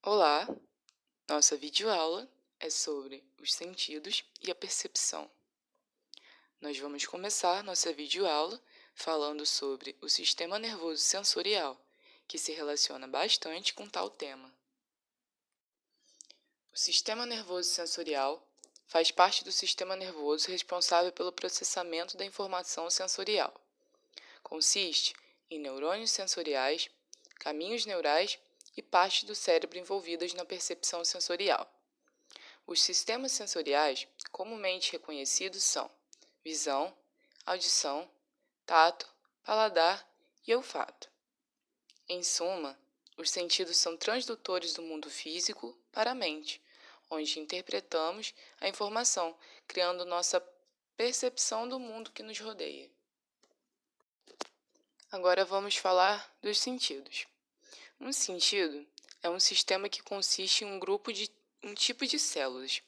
Olá! Nossa videoaula é sobre os sentidos e a percepção. Nós vamos começar nossa videoaula falando sobre o sistema nervoso sensorial, que se relaciona bastante com tal tema. O sistema nervoso sensorial faz parte do sistema nervoso responsável pelo processamento da informação sensorial. Consiste em neurônios sensoriais, caminhos neurais e partes do cérebro envolvidas na percepção sensorial. Os sistemas sensoriais comumente reconhecidos são visão, audição, tato, paladar e olfato. Em suma, os sentidos são transdutores do mundo físico para a mente, onde interpretamos a informação, criando nossa percepção do mundo que nos rodeia. Agora vamos falar dos sentidos. Um sentido é um sistema que consiste em um tipo de células.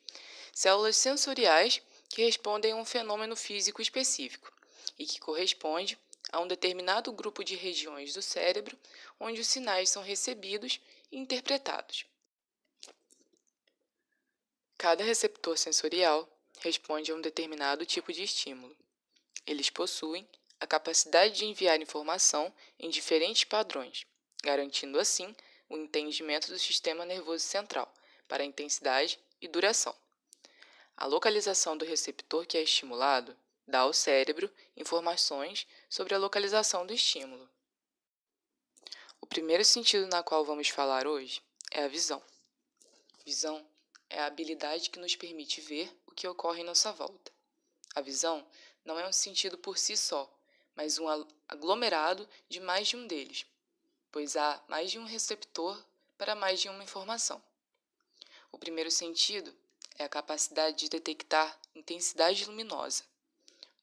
Células sensoriais que respondem a um fenômeno físico específico e que corresponde a um determinado grupo de regiões do cérebro onde os sinais são recebidos e interpretados. Cada receptor sensorial responde a um determinado tipo de estímulo. Eles possuem a capacidade de enviar informação em diferentes padrões, garantindo assim o entendimento do sistema nervoso central para a intensidade e duração. A localização do receptor que é estimulado dá ao cérebro informações sobre a localização do estímulo. O primeiro sentido na qual vamos falar hoje é a visão. Visão é a habilidade que nos permite ver o que ocorre em nossa volta. A visão não é um sentido por si só, mas um aglomerado de mais de um deles, pois há mais de um receptor para mais de uma informação. O primeiro sentido é a capacidade de detectar intensidade luminosa.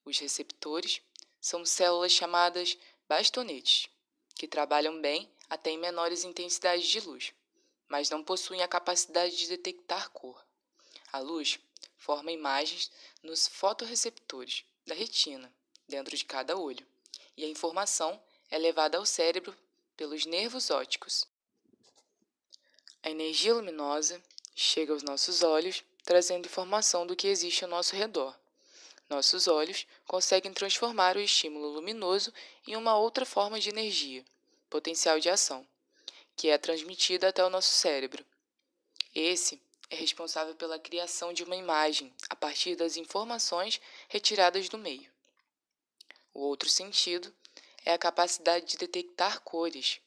Os receptores são células chamadas bastonetes, que trabalham bem até em menores intensidades de luz, mas não possuem a capacidade de detectar cor. A luz forma imagens nos fotorreceptores da retina, dentro de cada olho, e a informação é levada ao cérebro pelos nervos ópticos. A energia luminosa chega aos nossos olhos, trazendo informação do que existe ao nosso redor. Nossos olhos conseguem transformar o estímulo luminoso em uma outra forma de energia, potencial de ação, que é transmitida até o nosso cérebro. Esse é responsável pela criação de uma imagem a partir das informações retiradas do meio. O outro sentido é a capacidade de detectar cores.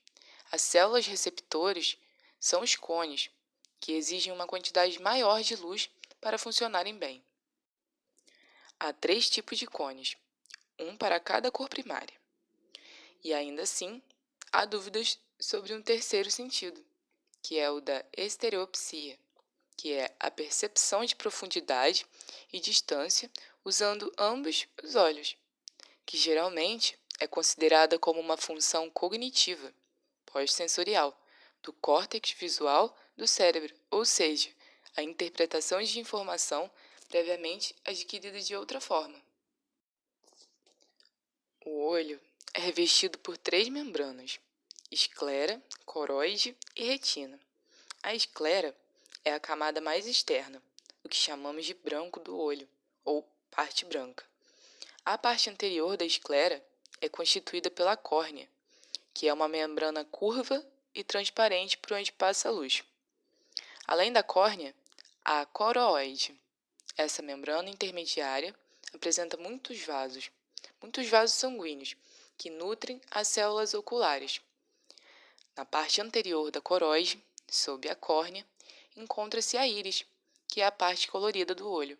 As células receptores são os cones, que exigem uma quantidade maior de luz para funcionarem bem. Há 3 tipos de cones, um para cada cor primária. E ainda assim, há dúvidas sobre um terceiro sentido, que é o da estereopsia, que é a percepção de profundidade e distância usando ambos os olhos, que geralmente é considerada como uma função cognitiva, pós-sensorial, do córtex visual do cérebro, ou seja, a interpretação de informação previamente adquirida de outra forma. O olho é revestido por 3 membranas: esclera, coroide e retina. A esclera é a camada mais externa, o que chamamos de branco do olho, ou parte branca. A parte anterior da esclera é constituída pela córnea, que é uma membrana curva e transparente por onde passa a luz. Além da córnea, há a coroide. Essa membrana intermediária apresenta muitos vasos sanguíneos, que nutrem as células oculares. Na parte anterior da coroide, sob a córnea, encontra-se a íris, que é a parte colorida do olho.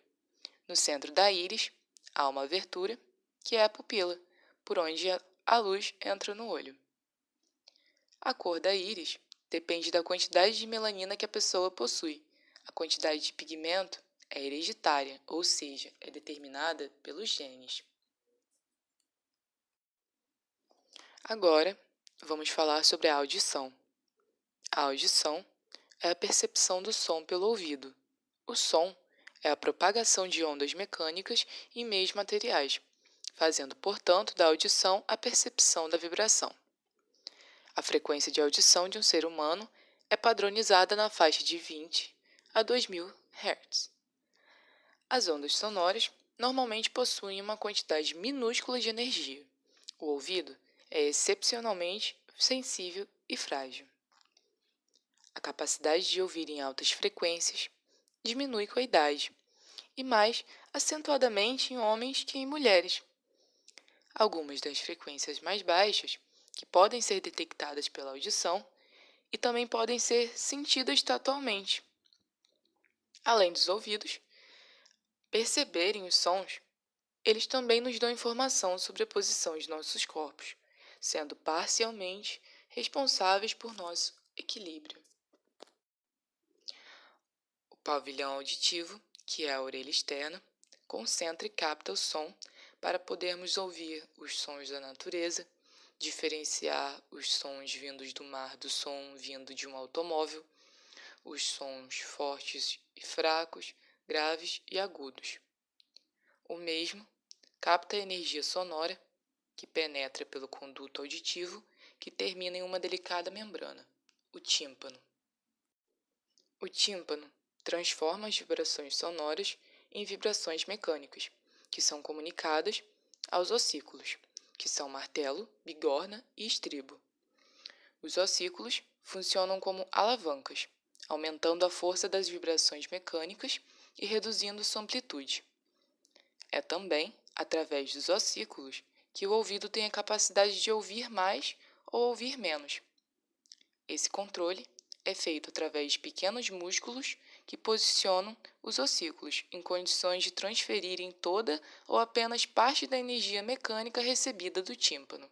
No centro da íris, há uma abertura, que é a pupila, por onde a luz entra no olho. A cor da íris depende da quantidade de melanina que a pessoa possui. A quantidade de pigmento é hereditária, ou seja, é determinada pelos genes. Agora, vamos falar sobre a audição. A audição é a percepção do som pelo ouvido. O som é a propagação de ondas mecânicas em meios materiais, fazendo, portanto, da audição a percepção da vibração. A frequência de audição de um ser humano é padronizada na faixa de 20 a 2000 Hz. As ondas sonoras normalmente possuem uma quantidade minúscula de energia. O ouvido é excepcionalmente sensível e frágil. A capacidade de ouvir em altas frequências diminui com a idade, e mais acentuadamente em homens que em mulheres. Algumas das frequências mais baixas, que podem ser detectadas pela audição, e também podem ser sentidas tatualmente. Além dos ouvidos perceberem os sons, eles também nos dão informação sobre a posição de nossos corpos, sendo parcialmente responsáveis por nosso equilíbrio. O pavilhão auditivo, que é a orelha externa, concentra e capta o som para podermos ouvir os sons da natureza, diferenciar os sons vindos do mar do som vindo de um automóvel, os sons fortes e fracos, graves e agudos. O mesmo capta a energia sonora, que penetra pelo conduto auditivo, que termina em uma delicada membrana, o tímpano. O tímpano transforma as vibrações sonoras em vibrações mecânicas, que são comunicadas aos ossículos, que são martelo, bigorna e estribo. Os ossículos funcionam como alavancas, aumentando a força das vibrações mecânicas e reduzindo sua amplitude. É também através dos ossículos que o ouvido tem a capacidade de ouvir mais ou ouvir menos. Esse controle é feito através de pequenos músculos que posicionam os ossículos em condições de transferirem toda ou apenas parte da energia mecânica recebida do tímpano.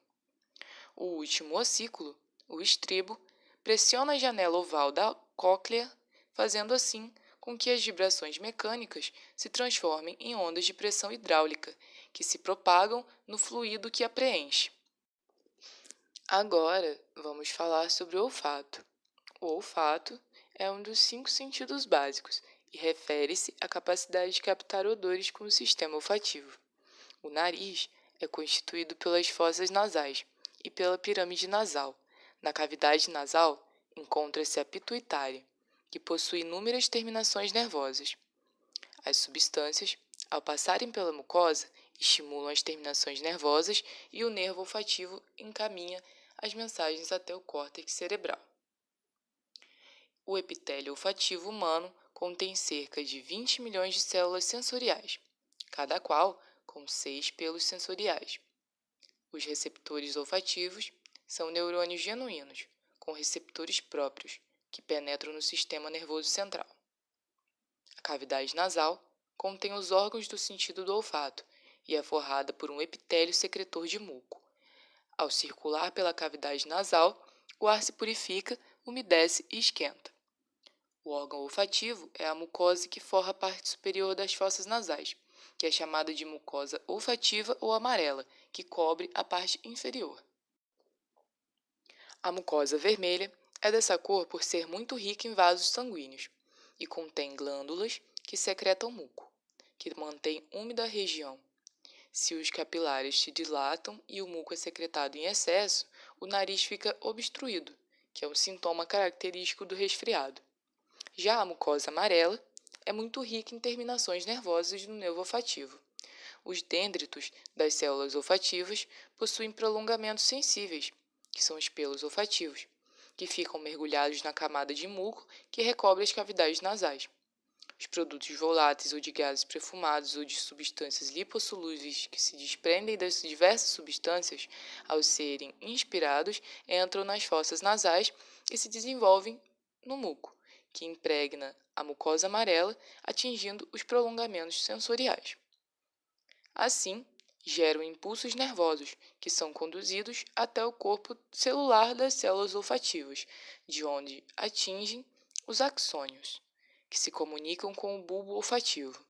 O último ossículo, o estribo, pressiona a janela oval da cóclea, fazendo assim com que as vibrações mecânicas se transformem em ondas de pressão hidráulica, que se propagam no fluido que a preenche. Agora, vamos falar sobre o olfato. O olfato é um dos 5 sentidos básicos e refere-se à capacidade de captar odores com o sistema olfativo. O nariz é constituído pelas fossas nasais e pela pirâmide nasal. Na cavidade nasal encontra-se a pituitária, que possui inúmeras terminações nervosas. As substâncias, ao passarem pela mucosa, estimulam as terminações nervosas e o nervo olfativo encaminha as mensagens até o córtex cerebral. O epitélio olfativo humano contém cerca de 20 milhões de células sensoriais, cada qual com 6 pelos sensoriais. Os receptores olfativos são neurônios genuínos, com receptores próprios, que penetram no sistema nervoso central. A cavidade nasal contém os órgãos do sentido do olfato e é forrada por um epitélio secretor de muco. Ao circular pela cavidade nasal, o ar se purifica, umedece e esquenta. O órgão olfativo é a mucosa que forra a parte superior das fossas nasais, que é chamada de mucosa olfativa ou amarela, que cobre a parte inferior. A mucosa vermelha é dessa cor por ser muito rica em vasos sanguíneos e contém glândulas que secretam muco, que mantém úmida a região. Se os capilares se dilatam e o muco é secretado em excesso, o nariz fica obstruído, que é um sintoma característico do resfriado. Já a mucosa amarela é muito rica em terminações nervosas do nervo olfativo. Os dendritos das células olfativas possuem prolongamentos sensíveis, que são os pelos olfativos, que ficam mergulhados na camada de muco que recobre as cavidades nasais. Os produtos voláteis ou de gases perfumados ou de substâncias lipossolúveis que se desprendem das diversas substâncias, ao serem inspirados, entram nas fossas nasais e se desenvolvem no muco, que impregna a mucosa amarela, atingindo os prolongamentos sensoriais. Assim, geram impulsos nervosos, que são conduzidos até o corpo celular das células olfativas, de onde atingem os axônios, que se comunicam com o bulbo olfativo.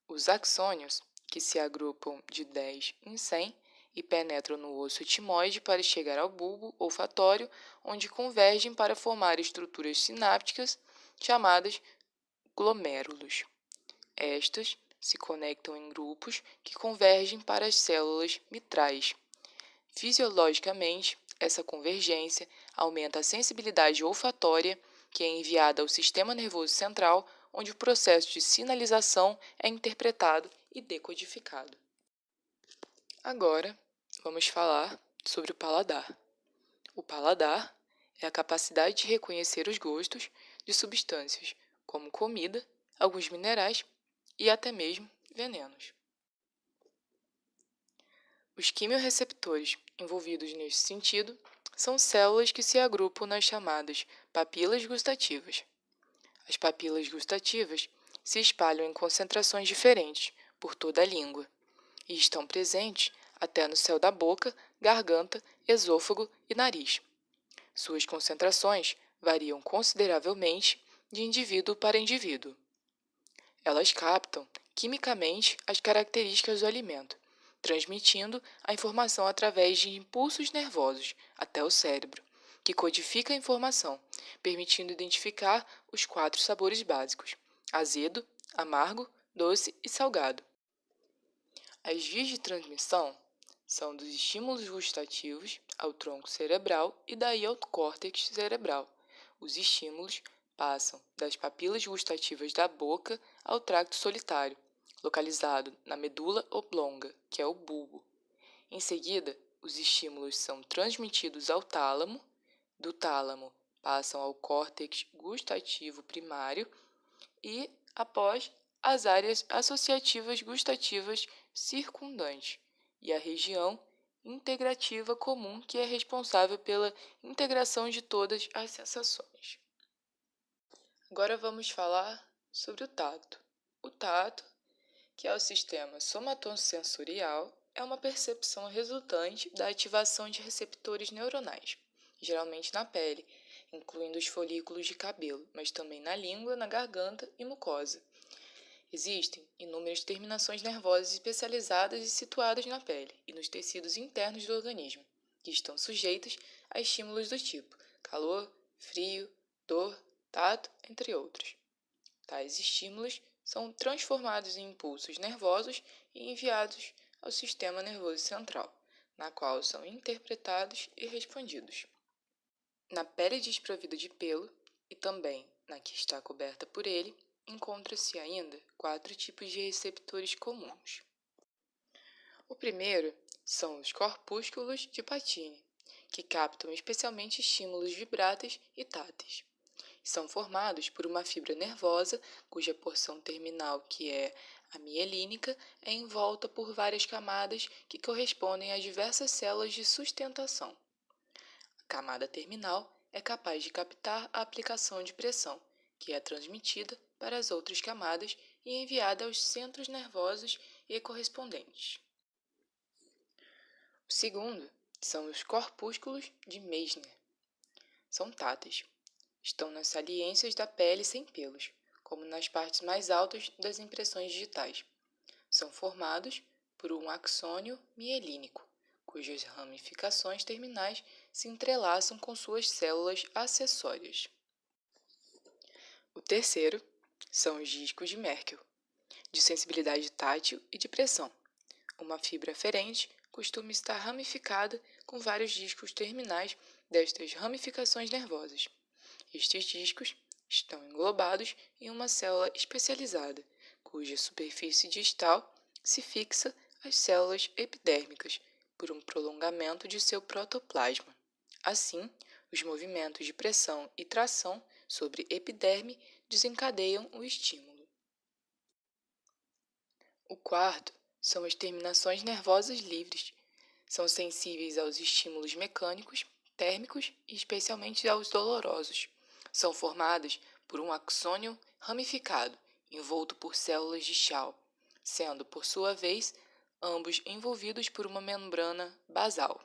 Os axônios, que se agrupam de 10 em 100 e penetram no osso etimoide para chegar ao bulbo olfatório, onde convergem para formar estruturas sinápticas chamadas glomérulos. Estas se conectam em grupos que convergem para as células mitrais. Fisiologicamente, Essa convergência aumenta a sensibilidade olfatória, que é enviada ao sistema nervoso central, onde o processo de sinalização é interpretado e decodificado. Agora, vamos falar sobre o paladar. O paladar é a capacidade de reconhecer os gostos de substâncias, como comida, alguns minerais e até mesmo venenos. Os quimiorreceptores envolvidos neste sentido são células que se agrupam nas chamadas papilas gustativas. As papilas gustativas se espalham em concentrações diferentes por toda a língua e estão presentes até no céu da boca, garganta, esôfago e nariz. Suas concentrações variam consideravelmente de indivíduo para indivíduo. Elas captam quimicamente as características do alimento, transmitindo a informação através de impulsos nervosos até o cérebro, que codifica a informação, permitindo identificar os 4 sabores básicos: azedo, amargo, doce e salgado. As vias de transmissão são dos estímulos gustativos ao tronco cerebral e daí ao córtex cerebral. Os estímulos passam das papilas gustativas da boca ao tracto solitário, localizado na medula oblonga, que é o bulbo. Em seguida, os estímulos são transmitidos ao tálamo, do tálamo passam ao córtex gustativo primário e, após, as áreas associativas gustativas circundantes e a região integrativa comum, que é responsável pela integração de todas as sensações. Agora vamos falar sobre o tato. O tato, que é o sistema somatosensorial, é uma percepção resultante da ativação de receptores neuronais, geralmente na pele, incluindo os folículos de cabelo, mas também na língua, na garganta e mucosa. Existem inúmeras terminações nervosas especializadas e situadas na pele e nos tecidos internos do organismo, que estão sujeitas a estímulos do tipo calor, frio, dor, tato, entre outros. Tais estímulos são transformados em impulsos nervosos e enviados ao sistema nervoso central, na qual são interpretados e respondidos. Na pele desprovida de pelo, e também na que está coberta por ele, encontra-se ainda 4 tipos de receptores comuns. O primeiro são os corpúsculos de Pacini, que captam especialmente estímulos vibráteis e táteis. São formados por uma fibra nervosa, cuja porção terminal, que é a mielínica, é envolta por várias camadas que correspondem a diversas células de sustentação. A camada terminal é capaz de captar a aplicação de pressão, que é transmitida para as outras camadas e enviada aos centros nervosos e correspondentes. O segundo são os corpúsculos de Meissner. São táteis. Estão nas saliências da pele sem pelos, como nas partes mais altas das impressões digitais. São formados por um axônio mielínico, cujas ramificações terminais se entrelaçam com suas células acessórias. O terceiro são os discos de Merkel, de sensibilidade tátil e de pressão. Uma fibra aferente costuma estar ramificada com vários discos terminais destas ramificações nervosas. Estes discos estão englobados em uma célula especializada, cuja superfície distal se fixa às células epidérmicas por um prolongamento de seu protoplasma. Assim, os movimentos de pressão e tração sobre epiderme desencadeiam o estímulo. O quarto são as terminações nervosas livres. São sensíveis aos estímulos mecânicos, térmicos e especialmente aos dolorosos. São formadas por um axônio ramificado, envolto por células de Schall, sendo, por sua vez, ambos envolvidos por uma membrana basal.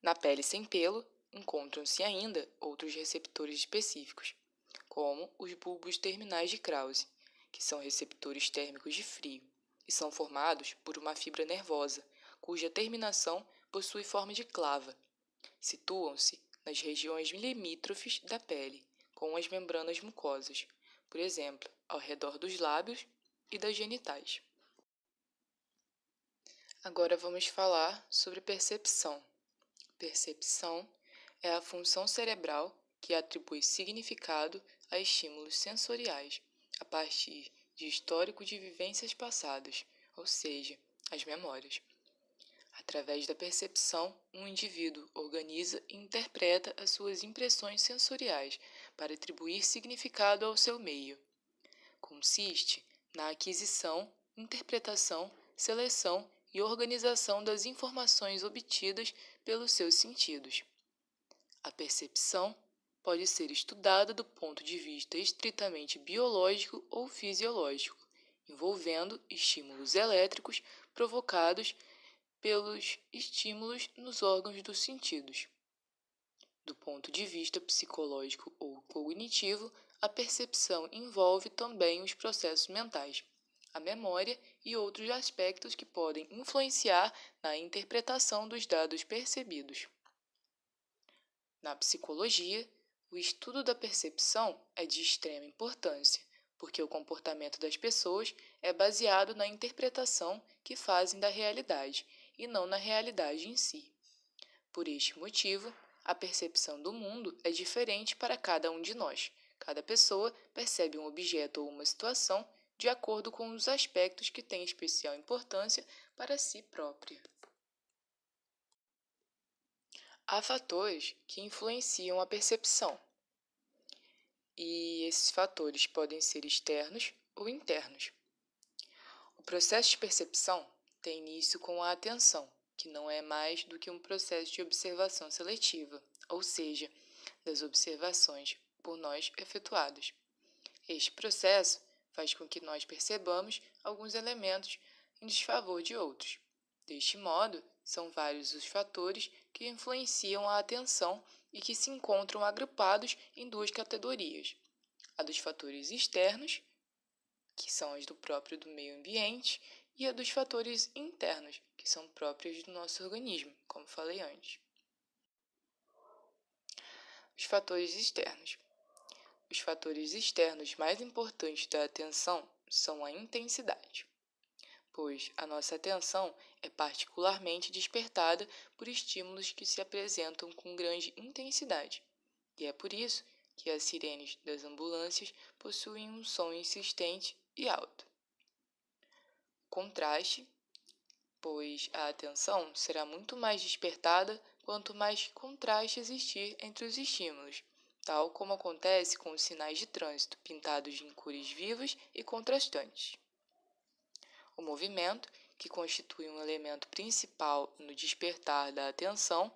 Na pele sem pelo, encontram-se ainda outros receptores específicos, como os bulbos terminais de Krause, que são receptores térmicos de frio, e são formados por uma fibra nervosa, cuja terminação possui forma de clava. Situam-se nas regiões limítrofes da pele, com as membranas mucosas, por exemplo, ao redor dos lábios e das genitais. Agora vamos falar sobre percepção. Percepção é a função cerebral que atribui significado a estímulos sensoriais a partir de histórico de vivências passadas, ou seja, as memórias. Através da percepção, um indivíduo organiza e interpreta as suas impressões sensoriais para atribuir significado ao seu meio. Consiste na aquisição, interpretação, seleção e organização das informações obtidas pelos seus sentidos. A percepção pode ser estudada do ponto de vista estritamente biológico ou fisiológico, envolvendo estímulos elétricos provocados pelos estímulos nos órgãos dos sentidos. Do ponto de vista psicológico ou cognitivo, a percepção envolve também os processos mentais, a memória e outros aspectos que podem influenciar na interpretação dos dados percebidos. Na psicologia, o estudo da percepção é de extrema importância, porque o comportamento das pessoas é baseado na interpretação que fazem da realidade e não na realidade em si. Por este motivo, a percepção do mundo é diferente para cada um de nós. Cada pessoa percebe um objeto ou uma situação de acordo com os aspectos que têm especial importância para si própria. Há fatores que influenciam a percepção, e esses fatores podem ser externos ou internos. O processo de percepção tem início com a atenção, que não é mais do que um processo de observação seletiva, ou seja, das observações por nós efetuadas. Este processo faz com que nós percebamos alguns elementos em desfavor de outros. Deste modo, são vários os fatores que influenciam a atenção e que se encontram agrupados em duas categorias: a dos fatores externos, que são as do próprio do meio ambiente, e a dos fatores internos, que são próprios do nosso organismo, como falei antes. Os fatores externos. Os fatores externos mais importantes da atenção são a intensidade, pois a nossa atenção é particularmente despertada por estímulos que se apresentam com grande intensidade, e é por isso que as sirenes das ambulâncias possuem um som insistente e alto. Contraste, pois a atenção será muito mais despertada quanto mais contraste existir entre os estímulos, tal como acontece com os sinais de trânsito pintados em cores vivas e contrastantes. O movimento, que constitui um elemento principal no despertar da atenção,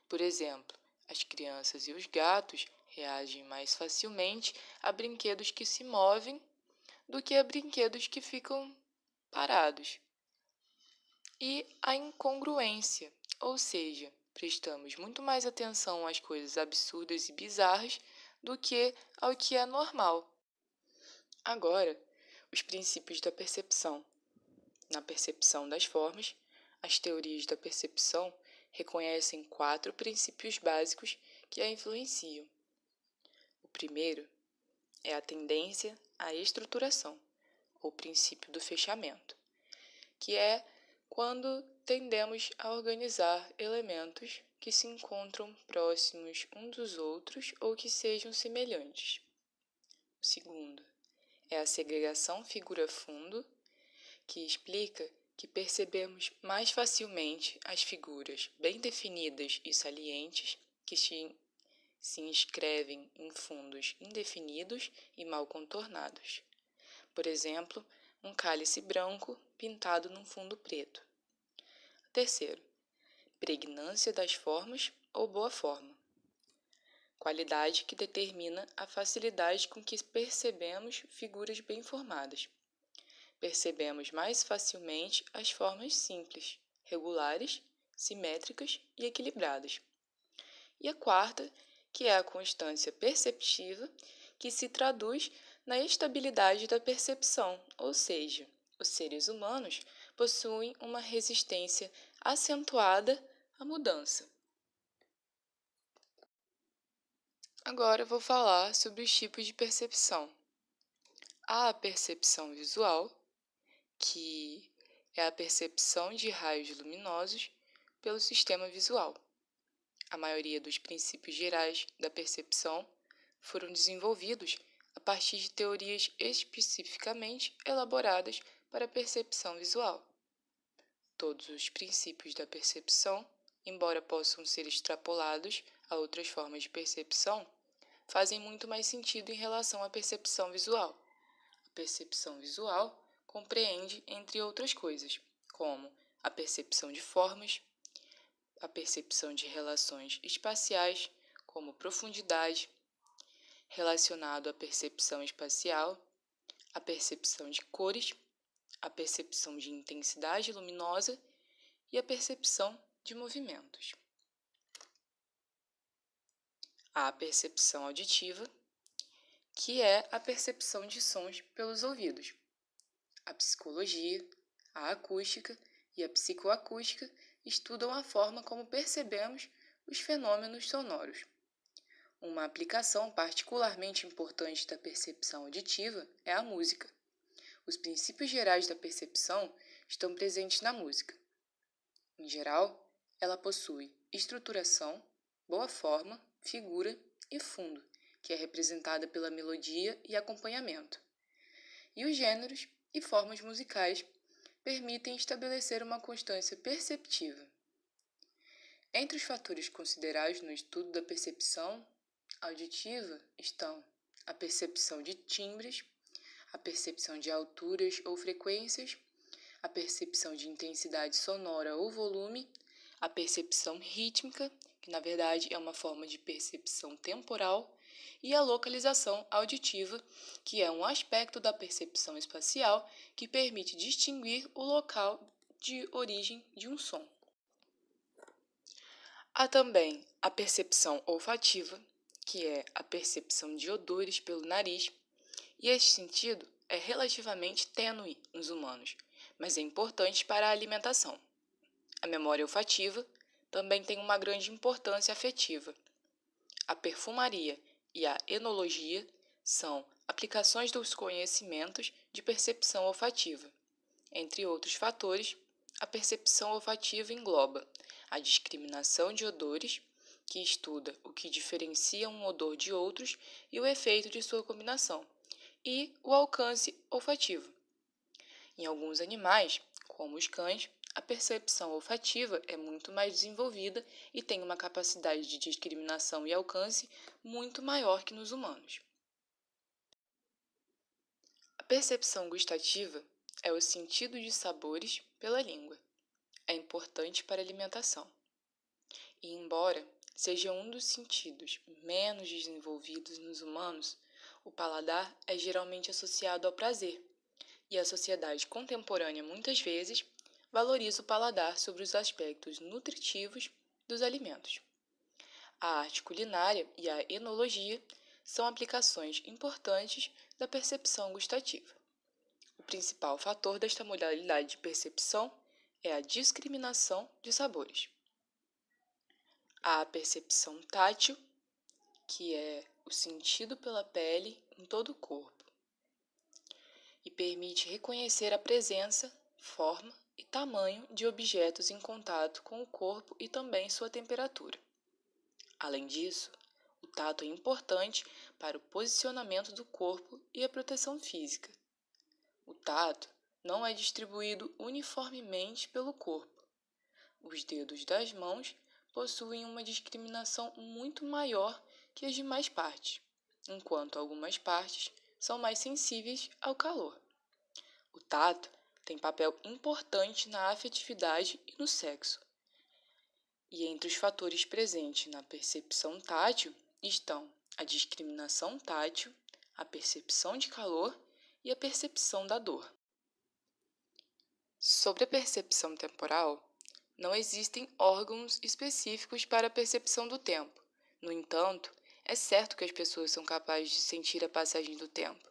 por exemplo, as crianças e os gatos reagem mais facilmente a brinquedos que se movem do que a brinquedos que ficam parados. E a incongruência, ou seja, prestamos muito mais atenção às coisas absurdas e bizarras do que ao que é normal. Agora, os princípios da percepção. Na percepção das formas, as teorias da percepção reconhecem 4 princípios básicos que a influenciam. O primeiro é a tendência à estruturação, ou princípio do fechamento, que é quando tendemos a organizar elementos que se encontram próximos uns dos outros ou que sejam semelhantes. O segundo é a segregação figura-fundo, que explica que percebemos mais facilmente as figuras bem definidas e salientes que se inscrevem em fundos indefinidos e mal contornados. Por exemplo, um cálice branco pintado num fundo preto. Terceiro, pregnância das formas ou boa forma. Qualidade que determina a facilidade com que percebemos figuras bem formadas. Percebemos mais facilmente as formas simples, regulares, simétricas e equilibradas. E a quarta, que é a constância perceptiva, que se traduz na estabilidade da percepção, ou seja, os seres humanos possuem uma resistência acentuada à mudança. Agora eu vou falar sobre os tipos de percepção. Há a percepção visual, que é a percepção de raios luminosos pelo sistema visual. A maioria dos princípios gerais da percepção foram desenvolvidos a partir de teorias especificamente elaboradas para a percepção visual. Todos os princípios da percepção, embora possam ser extrapolados a outras formas de percepção, fazem muito mais sentido em relação à percepção visual. A percepção visual compreende, entre outras coisas, como a percepção de formas, a percepção de relações espaciais, como profundidade, relacionado à percepção espacial, a percepção de cores, a percepção de intensidade luminosa e a percepção de movimentos. Há a percepção auditiva, que é a percepção de sons pelos ouvidos. A psicologia, a acústica e a psicoacústica estudam a forma como percebemos os fenômenos sonoros. Uma aplicação particularmente importante da percepção auditiva é a música. Os princípios gerais da percepção estão presentes na música. Em geral, ela possui estruturação, boa forma, figura e fundo, que é representada pela melodia e acompanhamento. E os gêneros e formas musicais permitem estabelecer uma constância perceptiva. Entre os fatores considerados no estudo da percepção auditiva estão a percepção de timbres, a percepção de alturas ou frequências, a percepção de intensidade sonora ou volume, a percepção rítmica, que na verdade é uma forma de percepção temporal, e a localização auditiva, que é um aspecto da percepção espacial que permite distinguir o local de origem de um som. Há também a percepção olfativa, que é a percepção de odores pelo nariz, e este sentido é relativamente tênue nos humanos, mas é importante para a alimentação. A memória olfativa também tem uma grande importância afetiva. A perfumaria e a enologia são aplicações dos conhecimentos de percepção olfativa. Entre outros fatores, a percepção olfativa engloba a discriminação de odores, que estuda o que diferencia um odor de outros e o efeito de sua combinação, e o alcance olfativo. Em alguns animais, como os cães, a percepção olfativa é muito mais desenvolvida e tem uma capacidade de discriminação e alcance muito maior que nos humanos. A percepção gustativa é o sentido de sabores pela língua. É importante para a alimentação. E embora seja um dos sentidos menos desenvolvidos nos humanos, o paladar é geralmente associado ao prazer, e a sociedade contemporânea muitas vezes valoriza o paladar sobre os aspectos nutritivos dos alimentos. A arte culinária e a enologia são aplicações importantes da percepção gustativa. O principal fator desta modalidade de percepção é a discriminação de sabores. Há a percepção tátil, que é o sentido pela pele em todo o corpo, e permite reconhecer a presença, forma e tamanho de objetos em contato com o corpo e também sua temperatura. Além disso, o tato é importante para o posicionamento do corpo e a proteção física. O tato não é distribuído uniformemente pelo corpo. Os dedos das mãos possuem uma discriminação muito maior que as demais partes, enquanto algumas partes são mais sensíveis ao calor. O tato tem papel importante na afetividade e no sexo. E entre os fatores presentes na percepção tátil estão a discriminação tátil, a percepção de calor e a percepção da dor. Sobre a percepção temporal, não existem órgãos específicos para a percepção do tempo. No entanto, é certo que as pessoas são capazes de sentir a passagem do tempo.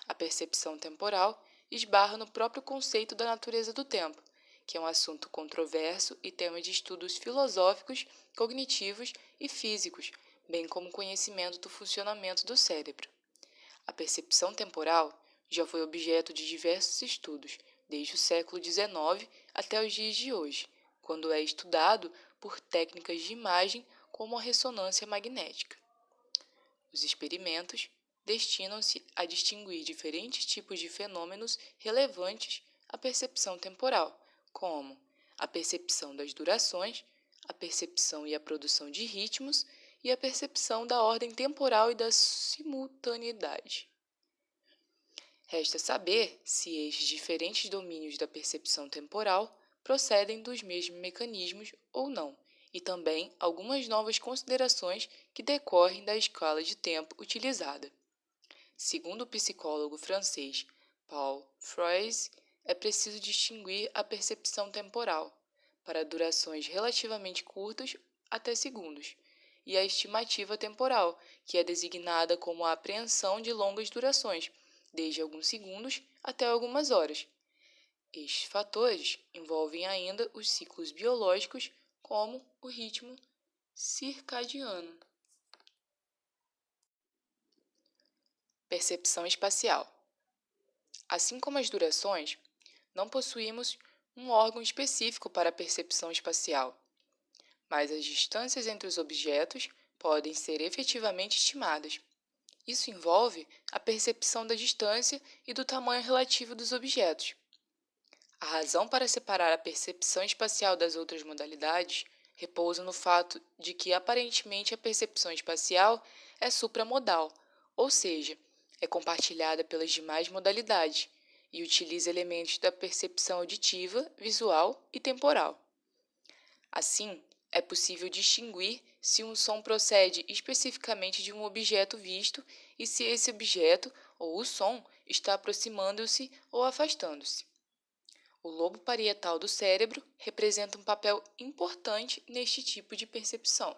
A percepção temporal esbarra no próprio conceito da natureza do tempo, que é um assunto controverso e tema de estudos filosóficos, cognitivos e físicos, bem como conhecimento do funcionamento do cérebro. A percepção temporal já foi objeto de diversos estudos, desde o século XIX até os dias de hoje, quando é estudado por técnicas de imagem como a ressonância magnética. Os experimentos destinam-se a distinguir diferentes tipos de fenômenos relevantes à percepção temporal, como a percepção das durações, a percepção e a produção de ritmos e a percepção da ordem temporal e da simultaneidade. Resta saber se estes diferentes domínios da percepção temporal procedem dos mesmos mecanismos ou não, e também algumas novas considerações que decorrem da escala de tempo utilizada. Segundo o psicólogo francês Paul Froese, é preciso distinguir a percepção temporal, para durações relativamente curtas até segundos, e a estimativa temporal, que é designada como a apreensão de longas durações, desde alguns segundos até algumas horas. Estes fatores envolvem ainda os ciclos biológicos, como o ritmo circadiano. Percepção espacial. Assim como as durações, não possuímos um órgão específico para a percepção espacial, mas as distâncias entre os objetos podem ser efetivamente estimadas. Isso envolve a percepção da distância e do tamanho relativo dos objetos. A razão para separar a percepção espacial das outras modalidades repousa no fato de que, aparentemente, a percepção espacial é supramodal, ou seja, é compartilhada pelas demais modalidades e utiliza elementos da percepção auditiva, visual e temporal. Assim, é possível distinguir se um som procede especificamente de um objeto visto e se esse objeto ou o som está aproximando-se ou afastando-se. O lobo parietal do cérebro representa um papel importante neste tipo de percepção.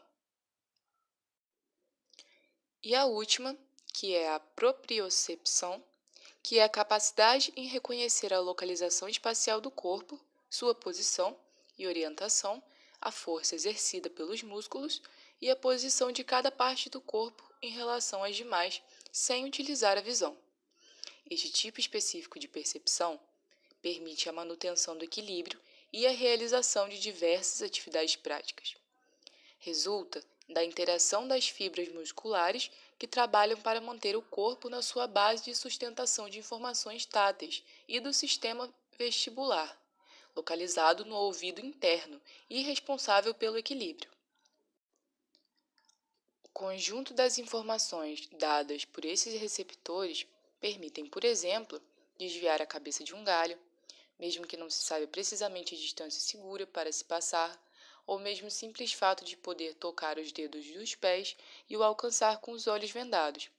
E a última, que é a propriocepção, que é a capacidade em reconhecer a localização espacial do corpo, sua posição e orientação, a força exercida pelos músculos e a posição de cada parte do corpo em relação às demais, sem utilizar a visão. Este tipo específico de percepção permite a manutenção do equilíbrio e a realização de diversas atividades práticas. Resulta da interação das fibras musculares que trabalham para manter o corpo na sua base de sustentação de informações táteis e do sistema vestibular, localizado no ouvido interno e responsável pelo equilíbrio. O conjunto das informações dadas por esses receptores permitem, por exemplo, desviar a cabeça de um galho, mesmo que não se saiba precisamente a distância segura para se passar, ou mesmo o simples fato de poder tocar os dedos dos pés e o alcançar com os olhos vendados,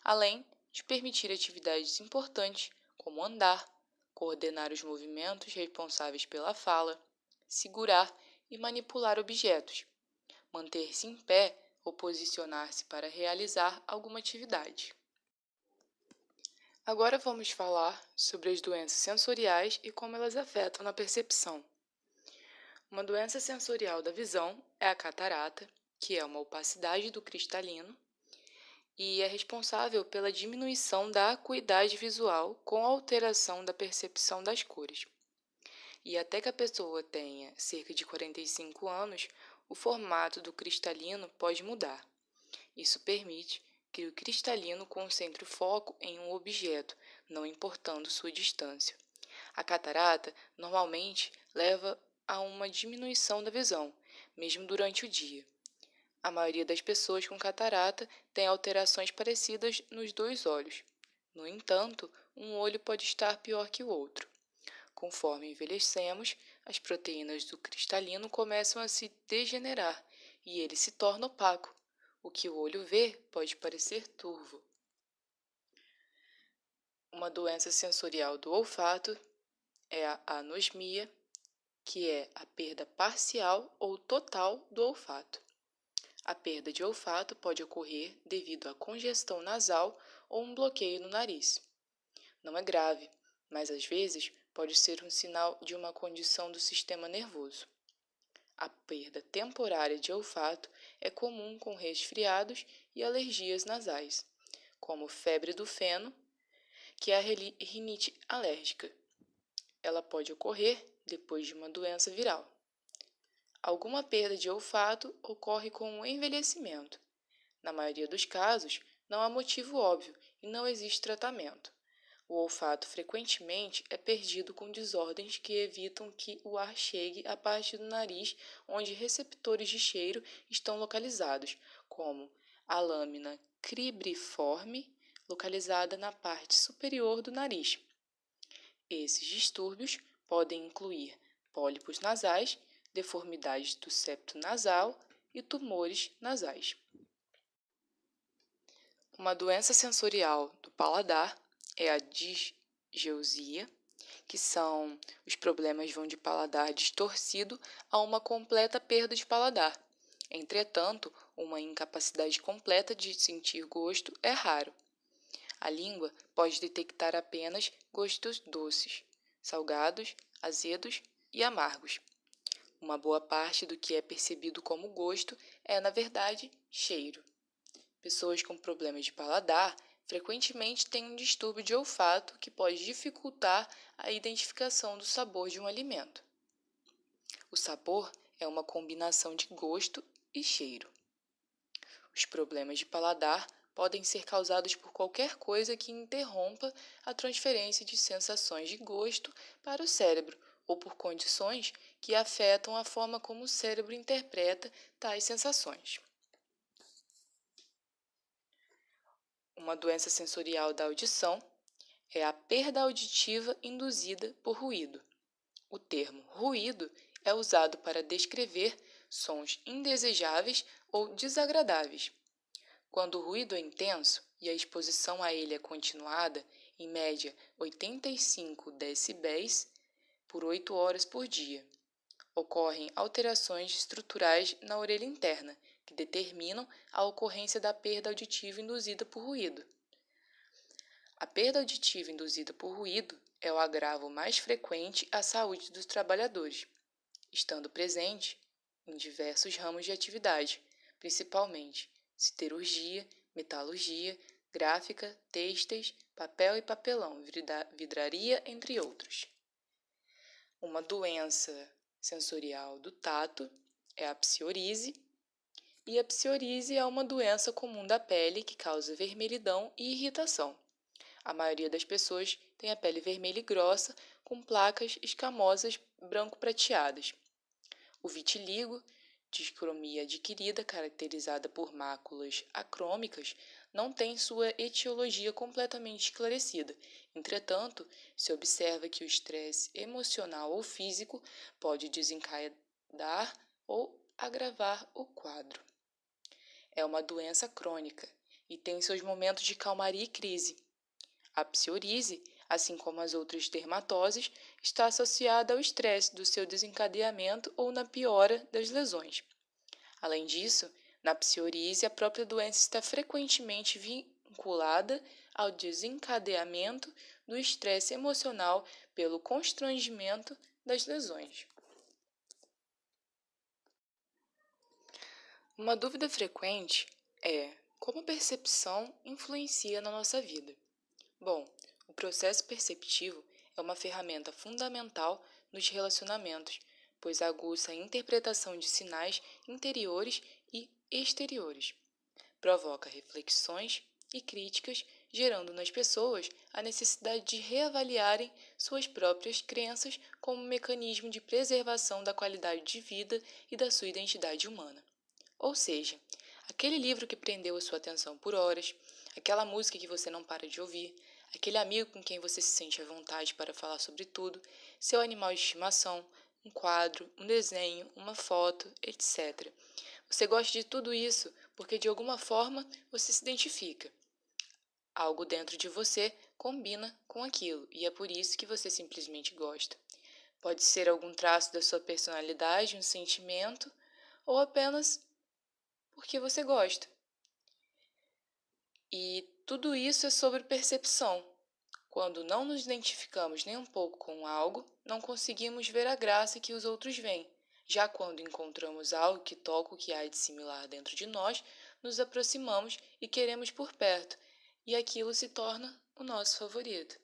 além de permitir atividades importantes como andar, coordenar os movimentos responsáveis pela fala, segurar e manipular objetos, manter-se em pé ou posicionar-se para realizar alguma atividade. Agora vamos falar sobre as doenças sensoriais e como elas afetam na percepção. Uma doença sensorial da visão é a catarata, que é uma opacidade do cristalino e é responsável pela diminuição da acuidade visual com a alteração da percepção das cores. E até que a pessoa tenha cerca de 45 anos, o formato do cristalino pode mudar. Isso permite que o cristalino concentre o foco em um objeto, não importando sua distância. A catarata normalmente leva a uma diminuição da visão, mesmo durante o dia. A maioria das pessoas com catarata tem alterações parecidas nos dois olhos. No entanto, um olho pode estar pior que o outro. Conforme envelhecemos, as proteínas do cristalino começam a se degenerar e ele se torna opaco. O que o olho vê pode parecer turvo. Uma doença sensorial do olfato é a anosmia, que é a perda parcial ou total do olfato. A perda de olfato pode ocorrer devido à congestão nasal ou um bloqueio no nariz. Não é grave, mas às vezes pode ser um sinal de uma condição do sistema nervoso. A perda temporária de olfato é comum com resfriados e alergias nasais, como febre do feno, que é a rinite alérgica. Ela pode ocorrer depois de uma doença viral. Alguma perda de olfato ocorre com o envelhecimento. Na maioria dos casos, não há motivo óbvio e não existe tratamento. O olfato frequentemente é perdido com desordens que evitam que o ar chegue à parte do nariz onde receptores de cheiro estão localizados, como a lâmina cribriforme, localizada na parte superior do nariz. Esses distúrbios podem incluir pólipos nasais, deformidades do septo nasal e tumores nasais. Uma doença sensorial do paladar é a disgeusia, que são os problemas vão de paladar distorcido a uma completa perda de paladar. Entretanto, uma incapacidade completa de sentir gosto é raro. A língua pode detectar apenas gostos doces, salgados, azedos e amargos. Uma boa parte do que é percebido como gosto é, na verdade, cheiro. Pessoas com problemas de paladar frequentemente têm um distúrbio de olfato que pode dificultar a identificação do sabor de um alimento. O sabor é uma combinação de gosto e cheiro. Os problemas de paladar podem ser causados por qualquer coisa que interrompa a transferência de sensações de gosto para o cérebro ou por condições que afetam a forma como o cérebro interpreta tais sensações. Uma doença sensorial da audição é a perda auditiva induzida por ruído. O termo ruído é usado para descrever sons indesejáveis ou desagradáveis. Quando o ruído é intenso e a exposição a ele é continuada, em média 85 decibéis por 8 horas por dia, ocorrem alterações estruturais na orelha interna, que determinam a ocorrência da perda auditiva induzida por ruído. A perda auditiva induzida por ruído é o agravo mais frequente à saúde dos trabalhadores, estando presente em diversos ramos de atividade, principalmente siderurgia, metalurgia, gráfica, têxteis, papel e papelão, vidraria, entre outros. Uma doença sensorial do tato é a psoríase, e a psoríase é uma doença comum da pele que causa vermelhidão e irritação. A maioria das pessoas tem a pele vermelha e grossa, com placas escamosas branco-prateadas. O vitiligo, discromia adquirida caracterizada por máculas acrômicas, não tem sua etiologia completamente esclarecida. Entretanto, se observa que o estresse emocional ou físico pode desencadear ou agravar o quadro. É uma doença crônica e tem seus momentos de calmaria e crise. A psoríase, assim como as outras dermatoses, está associada ao estresse do seu desencadeamento ou na piora das lesões. Além disso, na psoríase, a própria doença está frequentemente vinculada ao desencadeamento do estresse emocional pelo constrangimento das lesões. Uma dúvida frequente é como a percepção influencia na nossa vida. Bom, o processo perceptivo é uma ferramenta fundamental nos relacionamentos, pois aguça a interpretação de sinais interiores e exteriores. Provoca reflexões e críticas, gerando nas pessoas a necessidade de reavaliarem suas próprias crenças como mecanismo de preservação da qualidade de vida e da sua identidade humana. Ou seja, aquele livro que prendeu a sua atenção por horas, aquela música que você não para de ouvir, aquele amigo com quem você se sente à vontade para falar sobre tudo, seu animal de estimação, um quadro, um desenho, uma foto, etc. Você gosta de tudo isso porque de alguma forma você se identifica. Algo dentro de você combina com aquilo e é por isso que você simplesmente gosta. Pode ser algum traço da sua personalidade, um sentimento, ou apenas porque você gosta. E tudo isso é sobre percepção. Quando não nos identificamos nem um pouco com algo, não conseguimos ver a graça que os outros veem. Já quando encontramos algo que toca o que há de similar dentro de nós, nos aproximamos e queremos por perto, e aquilo se torna o nosso favorito.